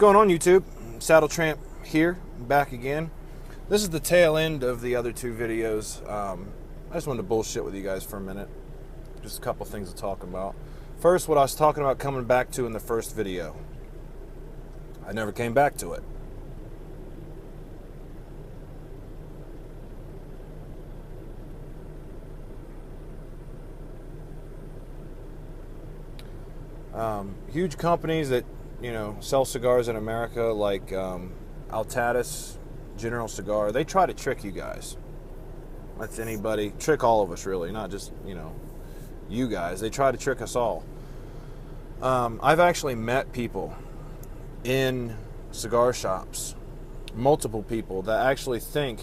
going on, YouTube? Saddle Tramp here, back again. This is the tail end of the other two videos. I just wanted to bullshit with you guys for a minute. Just a couple things to talk about. First, what I was talking about coming back to in the first video. I never came back to it. Huge companies that, sell cigars in America, like Altadis, General Cigar, they try to trick you guys. That's anybody, trick all of us really, not just, you guys. They try to trick us all. I've actually met people in cigar shops, multiple people, that actually think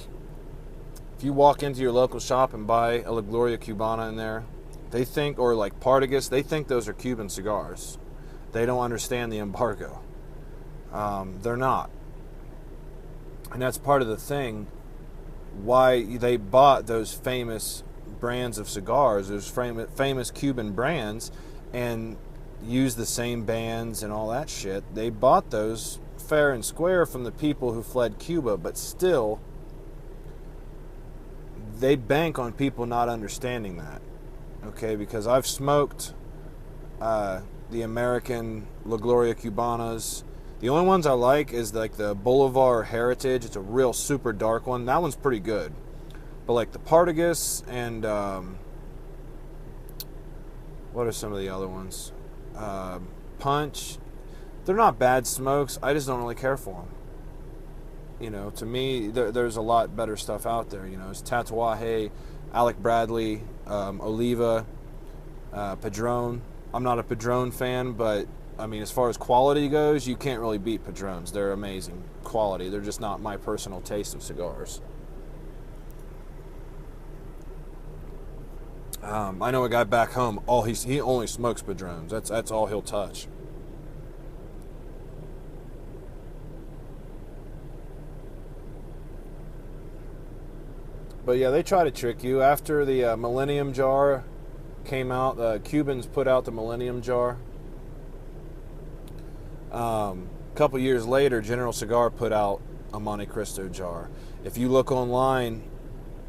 if you walk into your local shop and buy a La Gloria Cubana in there, they think, or like Partagas, they think those are Cuban cigars. They don't understand the embargo. They're not. And that's part of the thing why they bought those famous brands of cigars, those famous Cuban brands, and used the same bands and all that shit. They bought those fair and square from the people who fled Cuba, but still, they bank on people not understanding that. Okay, because I've smoked the American La Gloria Cubanas. The only ones I like is like the Bolivar Heritage. It's a real super dark one. That one's pretty good. But like the Partagas and what are some of the other ones? Punch. They're not bad smokes. I just don't really care for them. To me, there's a lot better stuff out there. It's Tatuaje, Alec Bradley, Oliva, Padron. I'm not a Padron fan, but I mean, as far as quality goes, you can't really beat Padrones. They're amazing quality. They're just not my personal taste of cigars. I know a guy back home. He only smokes Padrones. That's all he'll touch. But yeah, they try to trick you. After the Millennium Jar came out, the Cubans put out the Millennium Jar. A couple years later, General Cigar put out a Monte Cristo jar. If you look online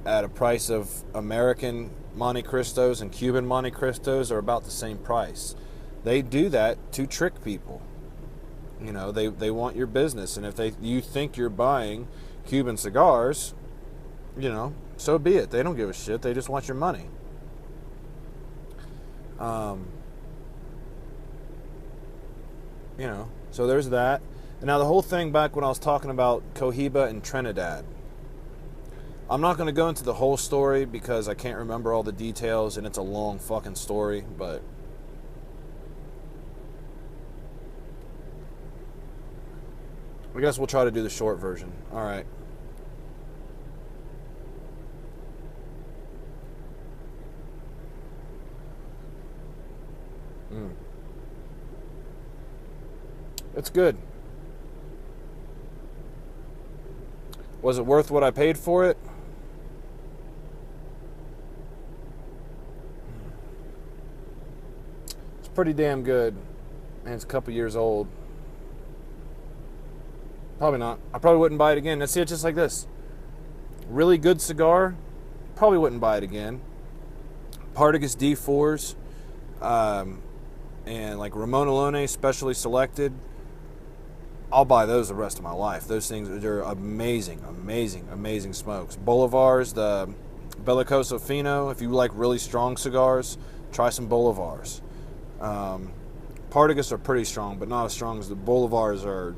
at a price of American Monte Cristos and Cuban Monte Cristos are about the same price. They do that to trick people. They want your business, and if you think you're buying Cuban cigars, so be it. They don't give a shit. They just want your money. So there's that. And now the whole thing back when I was talking about Cohiba and Trinidad. I'm not going to go into the whole story because I can't remember all the details and it's a long fucking story, but I guess we'll try to do the short version. All right. It's good. Was it worth what I paid for it? It's pretty damn good. And it's a couple years old. Probably not. I probably wouldn't buy it again. Let's see it just like this. Really good cigar. Probably wouldn't buy it again. Partagas D4s. And like Ramon Alone specially selected. I'll buy those the rest of my life. Those things are amazing, amazing, amazing smokes. Bolivars, the Bellicoso Fino. If you like really strong cigars, try some Bolivars. Partagas are pretty strong, but not as strong as the Bolivars are.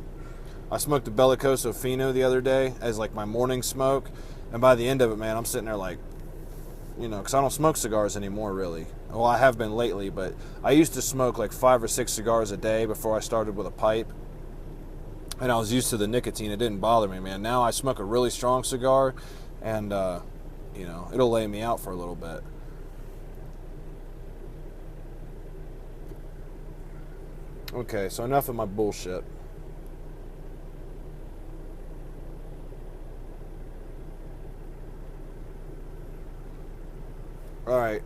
I smoked the Bellicoso Fino the other day as like my morning smoke, and by the end of it, man, I'm sitting there like, because I don't smoke cigars anymore, really. Well, I have been lately, but I used to smoke like 5 or 6 cigars a day before I started with a pipe. And I was used to the nicotine. It didn't bother me, man. Now I smoke a really strong cigar, and, it'll lay me out for a little bit. Okay, so enough of my bullshit. All right.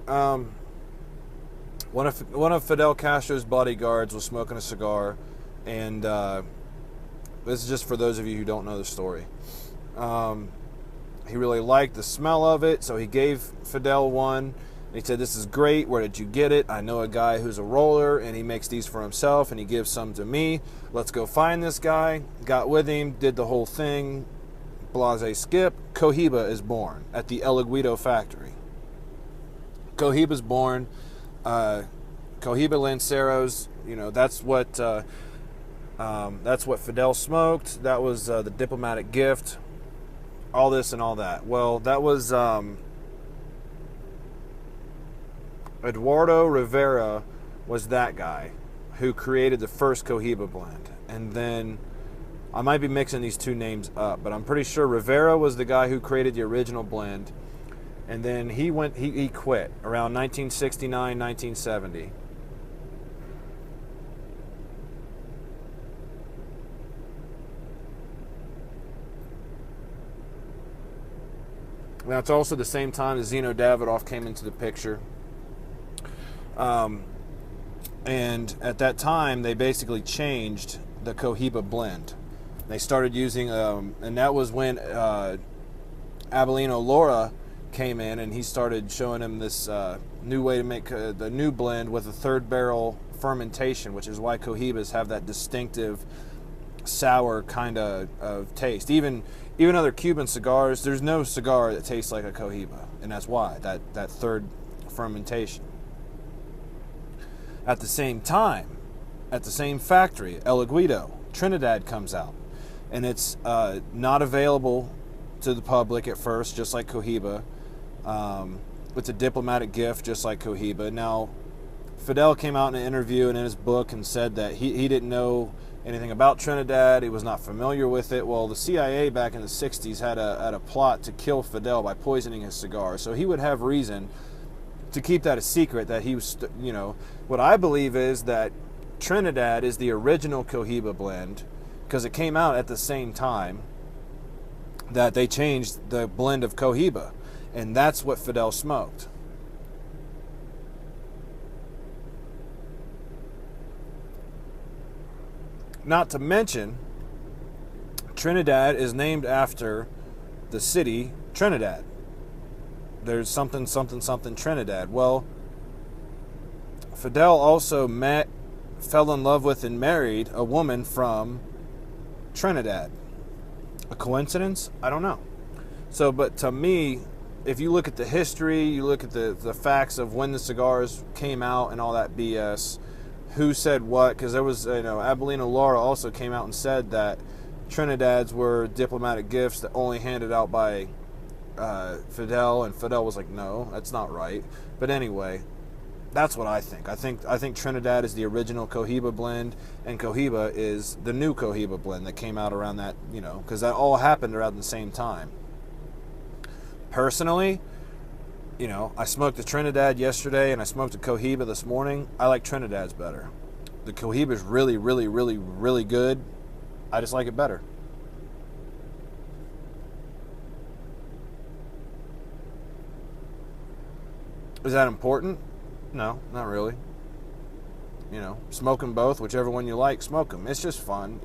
One of Fidel Castro's bodyguards was smoking a cigar, and This is just for those of you who don't know the story. He really liked the smell of it, so he gave Fidel one. He said, "This is great. Where did you get it? I know a guy who's a roller, and he makes these for himself, and he gives some to me. Let's go find this guy." Got with him, did the whole thing. Blase skip. Cohiba is born at the El Aguido factory. Cohiba's born. Cohiba Lanceros, that's what Fidel smoked. That was the diplomatic gift. All this and all that. Well, that was Eduardo Rivera was that guy who created the first Cohiba blend. And then I might be mixing these two names up, but I'm pretty sure Rivera was the guy who created the original blend. And then he quit around 1969, 1970. Now, it's also the same time that Zeno Davidoff came into the picture. And at that time, they basically changed the Cohiba blend. They started using, and that was when Abelino Laura came in, and he started showing him this new way to make the new blend with a third barrel fermentation, which is why Cohibas have that distinctive sour kind of taste. Even other Cuban cigars, there's no cigar that tastes like a Cohiba, and that's why, that third fermentation. At the same time, at the same factory, El Aguido, Trinidad comes out, and it's not available to the public at first, just like Cohiba. It's a diplomatic gift, just like Cohiba. Now, Fidel came out in an interview and in his book and said that he didn't know anything about Trinidad. He was not familiar with it. Well, the CIA back in the 60s had a plot to kill Fidel by poisoning his cigar. So he would have reason to keep that a secret, that he was, what I believe is that Trinidad is the original Cohiba blend because it came out at the same time that they changed the blend of Cohiba. And that's what Fidel smoked. Not to mention, Trinidad is named after the city Trinidad. There's something Trinidad. Well, Fidel also fell in love with, and married a woman from Trinidad. A coincidence? I don't know. So, but to me, if you look at the history, you look at the facts of when the cigars came out and all that BS, who said what, because there was, Abelino Laura also came out and said that Trinidad's were diplomatic gifts that only handed out by Fidel, and Fidel was like, no, that's not right. But anyway, that's what I think. I think Trinidad is the original Cohiba blend, and Cohiba is the new Cohiba blend that came out around that, because that all happened around the same time. Personally, I smoked a Trinidad yesterday and I smoked a Cohiba this morning. I like Trinidad's better. The Cohiba is really, really, really, really good. I just like it better. Is that important? No, not really. Smoke them both, whichever one you like, smoke them. It's just fun,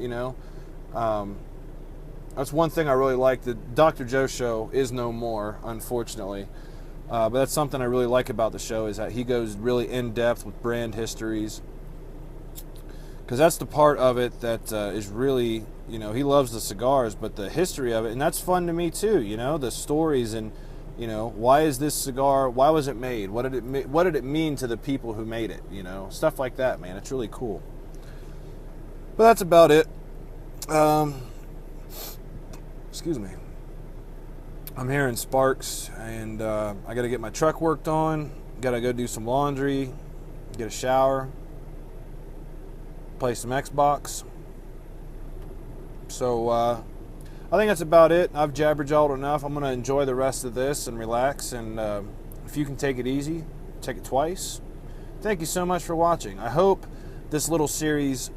That's one thing I really like. The Dr. Joe show is no more, unfortunately. But that's something I really like about the show, is that he goes really in-depth with brand histories. Because that's the part of it that is really, he loves the cigars, but the history of it, and that's fun to me too, the stories and, why is this cigar, why was it made? What did it mean to the people who made it? Stuff like that, man. It's really cool. But that's about it. Excuse me. I'm here in Sparks, and I got to get my truck worked on. Got to go do some laundry, get a shower, play some Xbox. So I think that's about it. I've jabberjawed enough. I'm going to enjoy the rest of this and relax. And if you can take it easy, take it twice. Thank you so much for watching. I hope this little series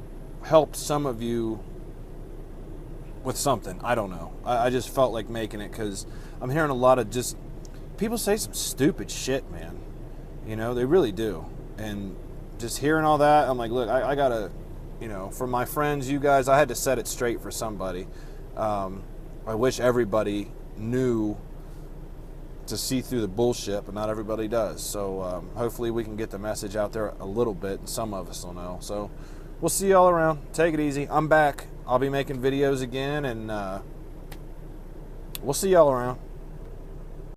helped some of you with something. I don't know. I just felt like making it because I'm hearing a lot of just people say some stupid shit, man. They really do. And just hearing all that, I'm like, look, I gotta, you know, for my friends, you guys, I had to set it straight for somebody. I wish everybody knew to see through the bullshit, but not everybody does. So hopefully we can get the message out there a little bit, and some of us will know. So we'll see y'all around. Take it easy. I'm back. I'll be making videos again, and we'll see y'all around.